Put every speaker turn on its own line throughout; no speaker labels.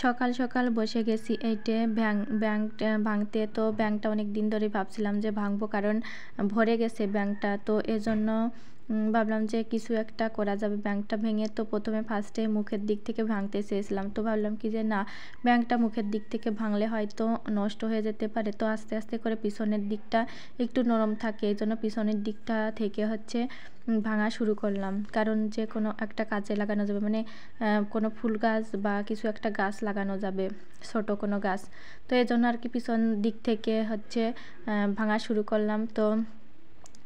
সকাল সকাল বসে গেছি এইটে ব্যাংকটা ভাঙতে। তো ব্যাংকটা অনেক দিন ধরে ভাবছিলাম যে ভাঙবো, কারণ ভরে গেছে ব্যাংকটা। তো এজন্য ভাবলাম যে কিছু একটা করা যাবে ব্যাংকটা ভেঙে। তো প্রথমে ফার্স্টে মুখের দিক থেকে ভাঙতে চেয়েছিলাম, তো ভাবলাম কি যে না, ব্যাংকটা মুখের দিক থেকে ভাঙলে হয়তো নষ্ট হয়ে যেতে পারে। তো আস্তে আস্তে করে পিছনের দিকটা একটু নরম থাকে, এই জন্য পিছনের দিকটা থেকে হচ্ছে ভাঙা শুরু করলাম। কারণ যে কোনো একটা কাজে লাগানো যাবে, মানে কোনো ফুল গাছ বা কিছু একটা গাছ লাগানো যাবে, ছোট কোনো গাছ। তো এই জন্য আর কি পিছন দিক থেকে হচ্ছে ভাঙা শুরু করলাম। তো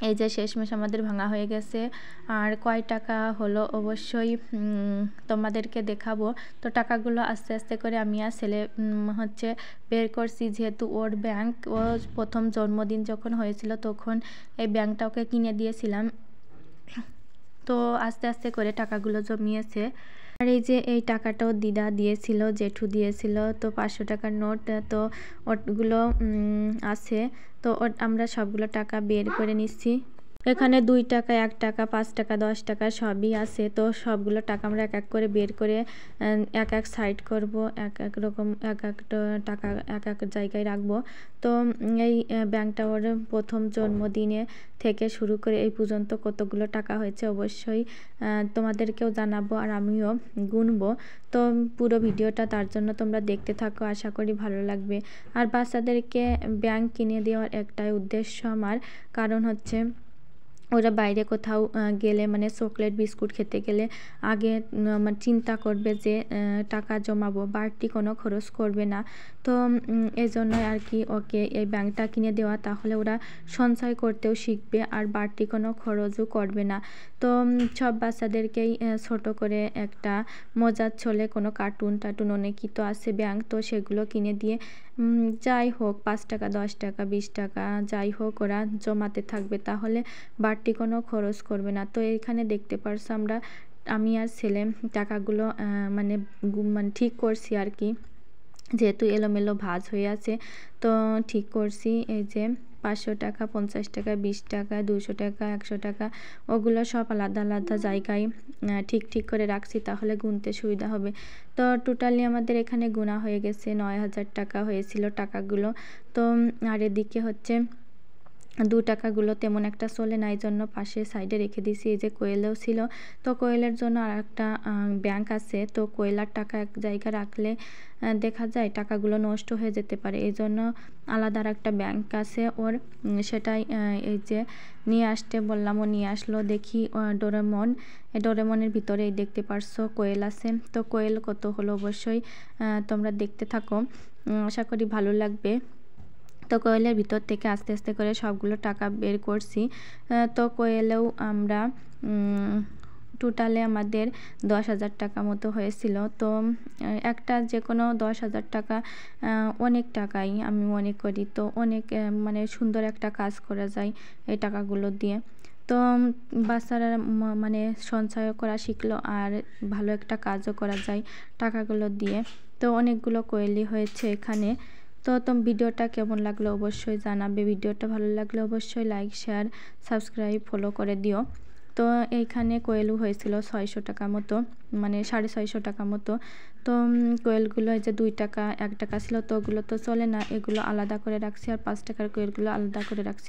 এই যে শেষমেশ আমাদের ভাঙা হয়ে গেছে। আর কয় টাকা হলো অবশ্যই তোমাদেরকে দেখাবো। তো টাকাগুলো আস্তে আস্তে করে আমি আর ছেলে হচ্ছে বের করছি, যেহেতু ওর ব্যাংক, ও প্রথম জন্মদিন যখন হয়েছিল তখন এই ব্যাংকটা ওকে কিনে দিয়েছিলাম। তো আস্তে আস্তে করে টাকাগুলো জমিয়েছে। আর এই যে এই টাকাটাও দিদা দিয়েছিল, জেঠু দিয়েছিল। তো 500 টাকার নোট, তো ওগুলো আছে। তো আমরা সবগুলো টাকা বের করে নিচ্ছি। এখানে 2 টাকা, 1 টাকা, 5 টাকা, 10 টাকা সবই আছে। তো সবগুলো টাকা আমরা এক এক করে বের করে এক এক সাইড করব, এক এক রকম এক একটা টাকা এক এক জায়গায় রাখবো। তো এই ব্যাংকটা ওর প্রথম জন্মদিনে থেকে শুরু করে এই পর্যন্ত কতগুলো টাকা হয়েছে অবশ্যই তোমাদেরকেও জানাবো, আর আমিও গুনবো। তো পুরো ভিডিওটা তার জন্য তোমরা দেখতে থাকো, আশা করি ভালো লাগবে। আর বাচ্চাদেরকে ব্যাংক কিনে দেওয়ার একটাই উদ্দেশ্য আমার, কারণ হচ্ছে ওরা বাইরে কোথাও গেলে, মানে চকলেট বিস্কুট খেতে গেলে আগে মানে চিন্তা করবে যে টাকা জমাবো, বাড়তি কোনো খরচ করবে না। তো এই জন্যই আর কি ওকে এই ব্যাংকটা কিনে দেওয়া, তাহলে ওরা সঞ্চয় করতেও শিখবে আর বাড়তি কোনো খরচও করবে না। তো সব বাচ্চাদেরকেই ছোট করে একটা মজার ছলে কোনো কার্টুন টার্টুন অনেকই তো আছে ব্যাংক, তো সেগুলো কিনে দিয়ে যাই হোক 5 টাকা, 10 টাকা, 20 টাকা যাই হোক ওরা জমাতে থাকবে, তাহলে বাড়তি কোনো খরচ করবে না। তো এইখানে দেখতে পারছো আমি আর ছেলে টাকাগুলো মানে ঠিক করছি আর কি, যেহেতু এলোমেলো ভাঁজ হয়ে আছে। তো ঠিক করছি, এই যে 500 টাকা, 50 টাকা, 20 টাকা, 200 টাকা, 100 টাকা, ওগুলো সব আলাদা আলাদা জায়গায় ঠিক ঠিক করে রাখছি, তাহলে গুনতে সুবিধা হবে। তো টোটালি আমাদের এখানে গোনা হয়ে গেছে 9000 টাকা হয়েছিল টাকাগুলো। তো আর এদিকে হচ্ছে 2 টাকাগুলো তেমন একটা চলে না, এই জন্য পাশে সাইডে রেখে দিয়েছি। এই যে কোয়েলও ছিল, তো কোয়েলের জন্য আর একটা ব্যাংক আছে। তো কোয়েলার টাকা এক জায়গায় রাখলে দেখা যায় টাকাগুলো নষ্ট হয়ে যেতে পারে, এই জন্য আলাদা আর একটা ব্যাংক আছে ওর। সেটাই এই যে নিয়ে আসতে বললাম, ও নিয়ে আসলো। দেখি ডোরেমন, এই ডোরেমনের ভিতরে দেখতে পারছো কোয়েল আছে। তো কোয়েল কত হলো অবশ্যই তোমরা দেখতে থাকো, আশা করি ভালো লাগবে। তো কোয়েলের ভিতর থেকে আস্তে আস্তে করে সবগুলো টাকা বের করছি। তো কোয়েলেও আমরা টোটালে আমাদের 10,000 টাকা মতো হয়েছিল। তো একটা যে কোনো 10,000 টাকা অনেক টাকাই আমি মনে করি। তো অনেক মানে সুন্দর একটা কাজ করা যায় এই টাকাগুলো দিয়ে। তো বাচ্চারা মানে সঞ্চয় করা শিখলো, আর ভালো একটা কাজও করা যায় টাকাগুলো দিয়ে। তো অনেকগুলো কোয়েলই হয়েছে এখানে। তো ভিডিওটা কেমন লাগলো অবশ্যই জানাবে। ভিডিওটা ভালো লাগলে অবশ্যই লাইক, শেয়ার, সাবস্ক্রাইব, ফলো করে দিও। তো এইখানে কোয়েলও হয়েছিল 600 টাকা মতো, মানে 650 টাকা মতো। তো কোয়েলগুলো এই যে 2 টাকা, 1 টাকা ছিল, তো ওগুলো তো চলে না, এগুলো আলাদা করে রাখছি। আর 5 টাকার কোয়েলগুলো আলাদা করে রাখছি।